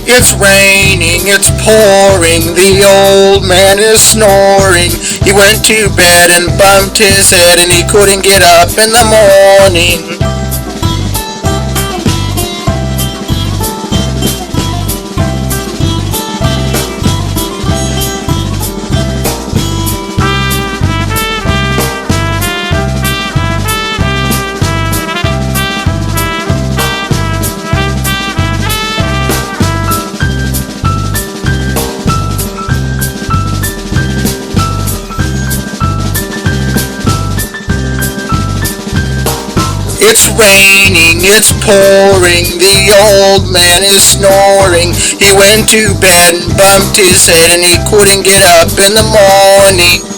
It's raining, it's pouring, the old man is snoring. He went to bed and bumped his head and he couldn't get up in the morning. It's raining, it's pouring, the old man is snoring. He went to bed and bumped his head and he couldn't get up in the morning.